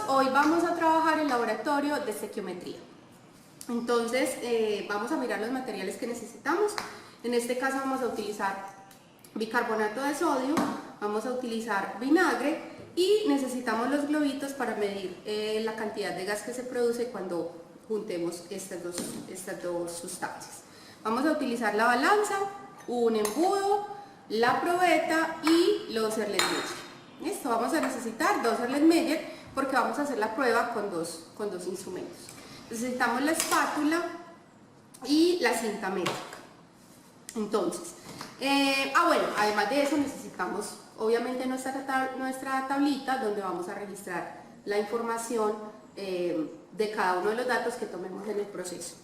hoy vamos a trabajar el laboratorio de estequiometría. Entonces vamos a mirar los materiales que necesitamos. En este caso vamos a utilizar bicarbonato de sodio, vamos a utilizar vinagre y necesitamos los globitos para medir la cantidad de gas que se produce cuando juntemos estas dos sustancias. Vamos a utilizar la balanza, un embudo, la probeta y los Erlenmeyer. Listo, vamos a necesitar 2 Erlenmeyer porque vamos a hacer la prueba con dos instrumentos. Necesitamos la espátula y la cinta métrica. Entonces, bueno, además de eso necesitamos obviamente nuestra tablita donde vamos a registrar la información de cada uno de los datos que tomemos en el proceso.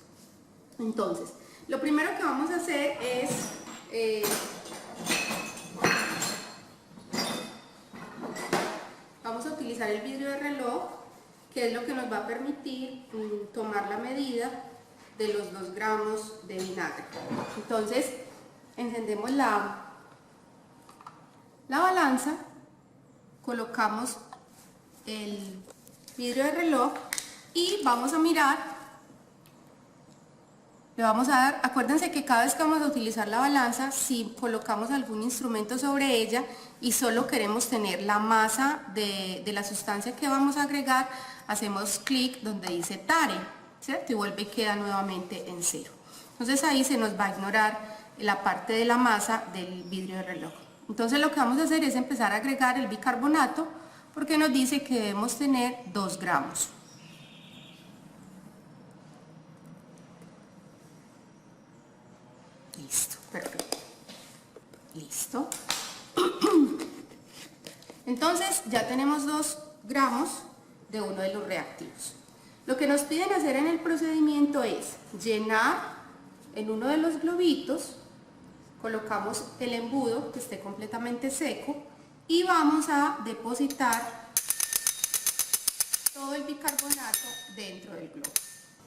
Entonces, lo primero que vamos a hacer es vamos a utilizar el vidrio de reloj, que es lo que nos va a permitir tomar la medida de los 2 gramos de vinagre. Entonces, encendemos la balanza, colocamos el vidrio de reloj y vamos a mirar. Le vamos a dar, acuérdense que cada vez que vamos a utilizar la balanza, si colocamos algún instrumento sobre ella y solo queremos tener la masa de la sustancia que vamos a agregar, hacemos clic donde dice tare, ¿cierto? Y vuelve y queda nuevamente en 0. Entonces ahí se nos va a ignorar la parte de la masa del vidrio de reloj. Entonces lo que vamos a hacer es empezar a agregar el bicarbonato porque nos dice que debemos tener 2 gramos. Listo, perfecto. Listo. Entonces ya tenemos 2 gramos de uno de los reactivos. Lo que nos piden hacer en el procedimiento es llenar en uno de los globitos, colocamos el embudo que esté completamente seco y vamos a depositar todo el bicarbonato dentro del globo.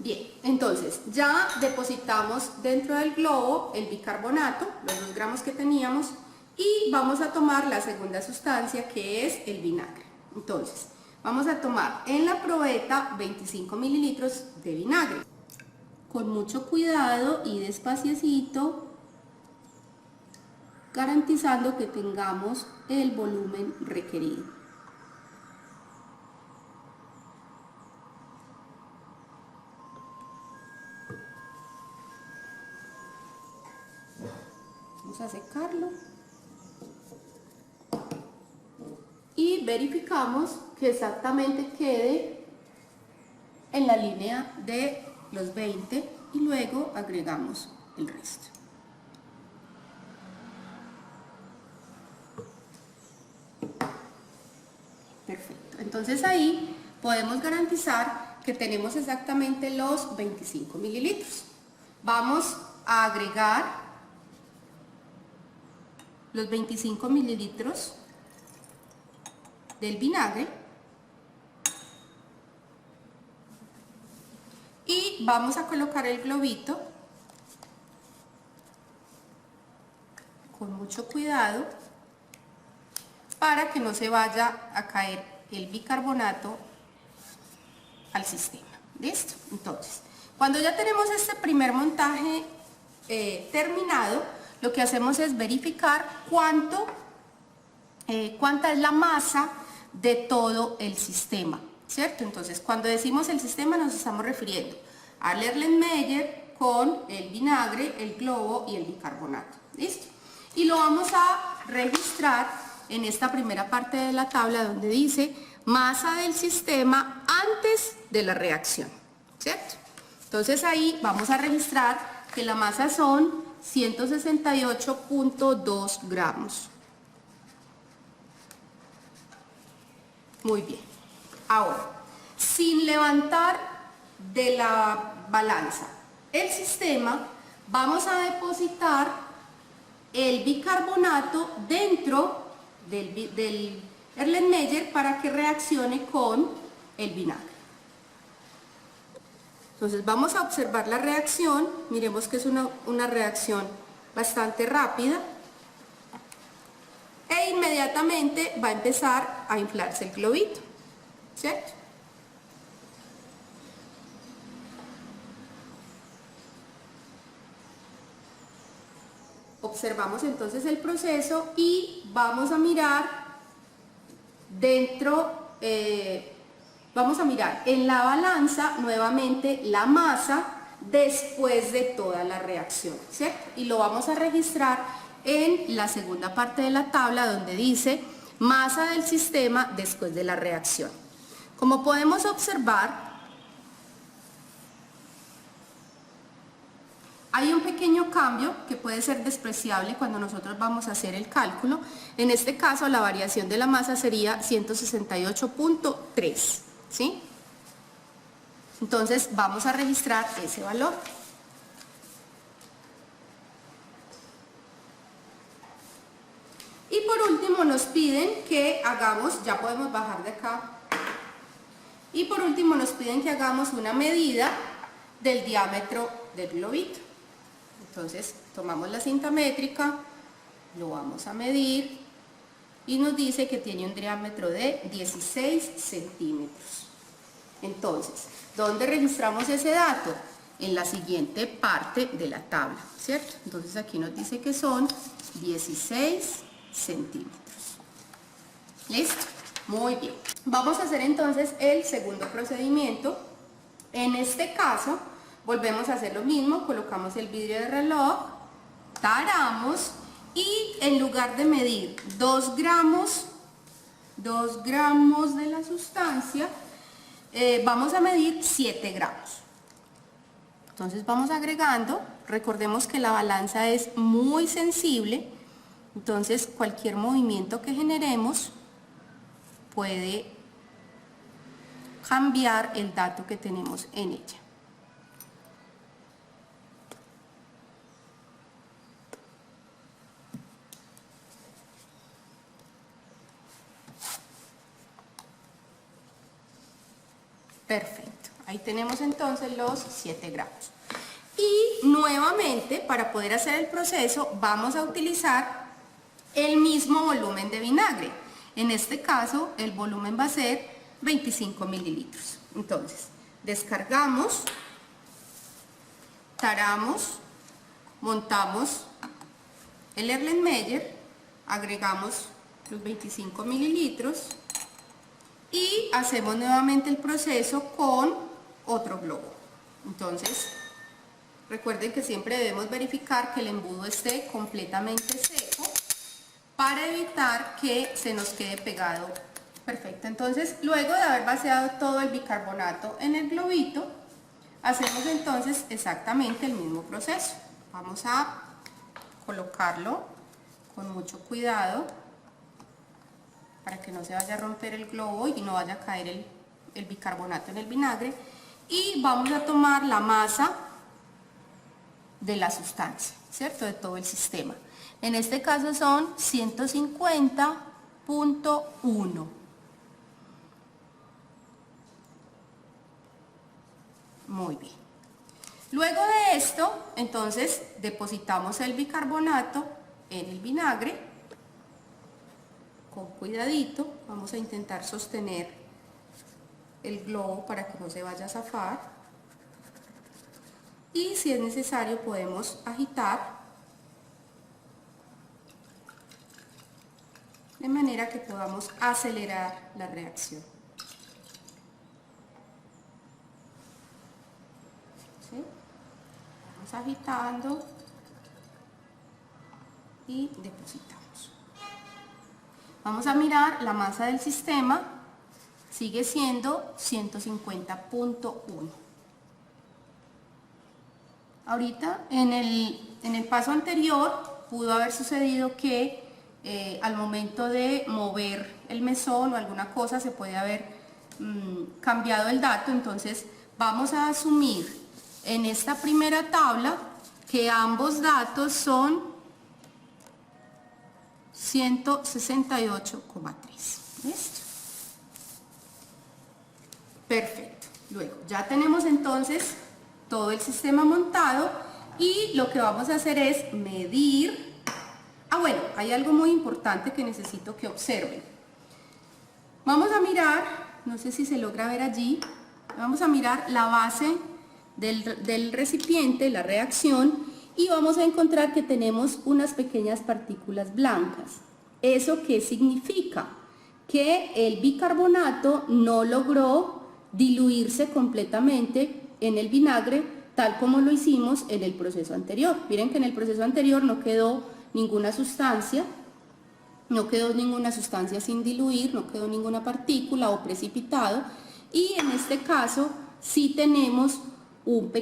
Bien, entonces ya depositamos dentro del globo el bicarbonato, los 2 gramos que teníamos, y vamos a tomar la segunda sustancia que es el vinagre. Entonces, vamos a tomar en la probeta 25 mililitros de vinagre. Con mucho cuidado y despaciecito, garantizando que tengamos el volumen requerido. Vamos a secarlo y verificamos que exactamente quede en la línea de los 20 y luego agregamos el resto. Perfecto, entonces ahí podemos garantizar que tenemos exactamente los 25 mililitros. Vamos a agregar los 25 mililitros del vinagre y vamos a colocar el globito con mucho cuidado para que no se vaya a caer el bicarbonato al sistema. ¿Listo? Entonces, cuando ya tenemos este primer montaje terminado, lo que hacemos es verificar cuánta es la masa de todo el sistema, ¿cierto? Entonces, cuando decimos el sistema nos estamos refiriendo al Erlenmeyer con el vinagre, el globo y el bicarbonato. ¿Listo? Y lo vamos a registrar en esta primera parte de la tabla donde dice masa del sistema antes de la reacción, ¿cierto? Entonces ahí vamos a registrar que la masa son 168.2 gramos. Muy bien. Ahora, sin levantar de la balanza el sistema, vamos a depositar el bicarbonato dentro del Erlenmeyer para que reaccione con el vinagre. Entonces vamos a observar la reacción, miremos que es una reacción bastante rápida e inmediatamente va a empezar a inflarse el globito, ¿cierto? observamos entonces el proceso y vamos a mirar vamos a mirar en la balanza nuevamente la masa después de toda la reacción, ¿cierto? Y lo vamos a registrar en la segunda parte de la tabla donde dice masa del sistema después de la reacción. Como podemos observar, hay un pequeño cambio que puede ser despreciable cuando nosotros vamos a hacer el cálculo. En este caso la variación de la masa sería 168.3, ¿sí? Entonces vamos a registrar ese valor. Y por último nos piden que hagamos, ya podemos bajar de acá, y por último nos piden que hagamos una medida del diámetro del globito. Entonces tomamos la cinta métrica, lo vamos a medir y nos dice que tiene un diámetro de 16 centímetros. Entonces, ¿dónde registramos ese dato? En la siguiente parte de la tabla, ¿cierto? Entonces aquí nos dice que son 16 centímetros. ¿Listo? Muy bien. Vamos a hacer entonces el segundo procedimiento. En este caso, volvemos a hacer lo mismo, colocamos el vidrio de reloj, taramos y en lugar de medir 2 gramos de la sustancia, vamos a medir 7 gramos. Entonces vamos agregando, recordemos que la balanza es muy sensible, entonces cualquier movimiento que generemos puede cambiar el dato que tenemos en ella. Perfecto, ahí tenemos entonces los 7 gramos. Y nuevamente, para poder hacer el proceso, vamos a utilizar el mismo volumen de vinagre. En este caso, el volumen va a ser 25 mililitros. Entonces, descargamos, taramos, montamos el Erlenmeyer, agregamos los 25 mililitros y hacemos nuevamente el proceso con otro globo. Entonces, recuerden que siempre debemos verificar que el embudo esté completamente seco para evitar que se nos quede pegado. Perfecto, entonces luego de haber vaciado todo el bicarbonato en el globito, hacemos entonces exactamente el mismo proceso. Vamos a colocarlo con mucho cuidado para que no se vaya a romper el globo y no vaya a caer el bicarbonato en el vinagre, y vamos a tomar la masa de la sustancia, ¿cierto? De todo el sistema. En este caso son 150.1. Muy bien. Luego de esto, entonces, depositamos el bicarbonato en el vinagre. Con cuidadito, vamos a intentar sostener el globo para que no se vaya a zafar. Y si es necesario, podemos agitar de manera que podamos acelerar la reacción. ¿Sí? Vamos agitando y depositamos. Vamos a mirar la masa del sistema, sigue siendo 150.1. Ahorita en el paso anterior pudo haber sucedido que al momento de mover el mesón o alguna cosa se puede haber cambiado el dato. Entonces vamos a asumir en esta primera tabla que ambos datos son 168,3. ¿Listo? Perfecto. Luego ya tenemos entonces todo el sistema montado y lo que vamos a hacer es medir. Bueno, hay algo muy importante que necesito que observen. Vamos a mirar, no sé si se logra ver allí, vamos a mirar la base del recipiente, la reacción, y vamos a encontrar que tenemos unas pequeñas partículas blancas. ¿Eso qué significa? Que el bicarbonato no logró diluirse completamente en el vinagre tal como lo hicimos en el proceso anterior. Miren que en el proceso anterior no quedó ninguna sustancia, sin diluir, no quedó ninguna partícula o precipitado, y en este caso sí tenemos una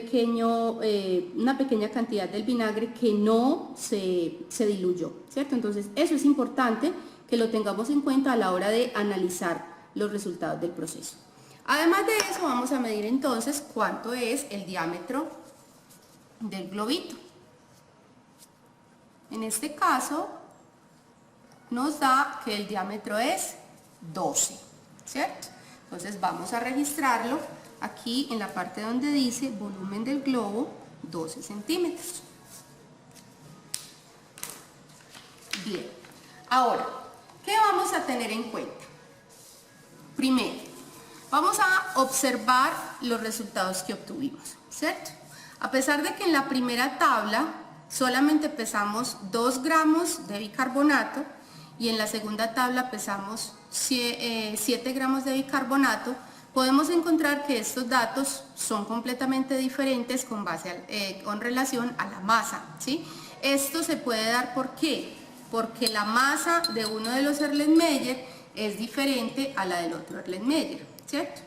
pequeña cantidad del vinagre que no se diluyó, ¿cierto? Entonces eso es importante que lo tengamos en cuenta a la hora de analizar los resultados del proceso. Además de eso, vamos a medir entonces cuánto es el diámetro del globito. En este caso nos da que el diámetro es 12, ¿cierto? Entonces vamos a registrarlo aquí en la parte donde dice volumen del globo, 12 centímetros. Bien, ahora, ¿qué vamos a tener en cuenta? Primero, vamos a observar los resultados que obtuvimos, ¿cierto? A pesar de que en la primera tabla solamente pesamos 2 gramos de bicarbonato y en la segunda tabla pesamos 7 gramos de bicarbonato, podemos encontrar que estos datos son completamente diferentes con relación a la masa, ¿sí? Esto se puede dar ¿por qué? Porque la masa de uno de los Erlenmeyer es diferente a la del otro Erlenmeyer, ¿cierto?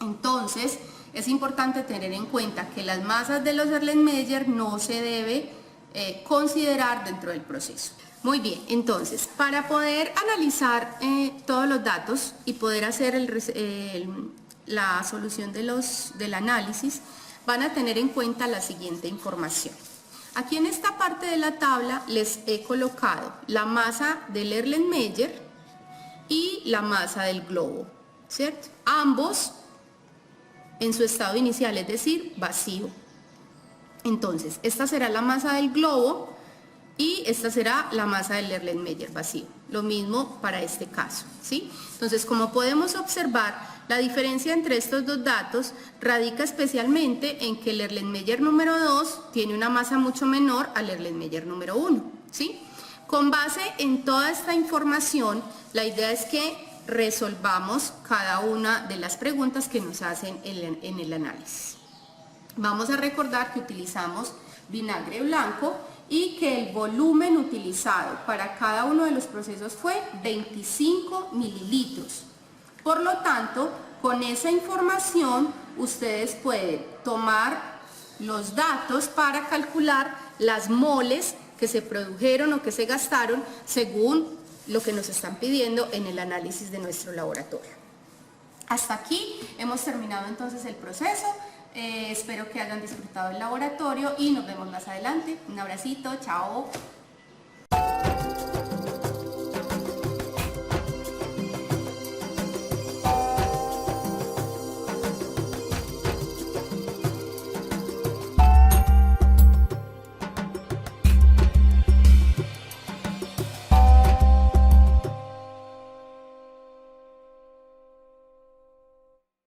Entonces es importante tener en cuenta que las masas de los Erlenmeyer no se debe considerar dentro del proceso. Muy bien, entonces para poder analizar todos los datos y poder hacer la solución del análisis, van a tener en cuenta la siguiente información. Aquí en esta parte de la tabla les he colocado la masa del Erlenmeyer y la masa del globo, ¿cierto? Ambos en su estado inicial, es decir, vacío. Entonces, esta será la masa del globo y esta será la masa del Erlenmeyer vacío. Lo mismo para este caso, ¿sí? Entonces, como podemos observar, la diferencia entre estos dos datos radica especialmente en que el Erlenmeyer número 2 tiene una masa mucho menor al Erlenmeyer número 1, ¿sí? Con base en toda esta información, la idea es que resolvamos cada una de las preguntas que nos hacen en el análisis. Vamos a recordar que utilizamos vinagre blanco y que el volumen utilizado para cada uno de los procesos fue 25 mililitros. Por lo tanto, con esa información ustedes pueden tomar los datos para calcular las moles que se produjeron o que se gastaron según lo que nos están pidiendo en el análisis de nuestro laboratorio. Hasta aquí hemos terminado entonces el proceso. Espero que hayan disfrutado el laboratorio y nos vemos más adelante. Un abracito, chao.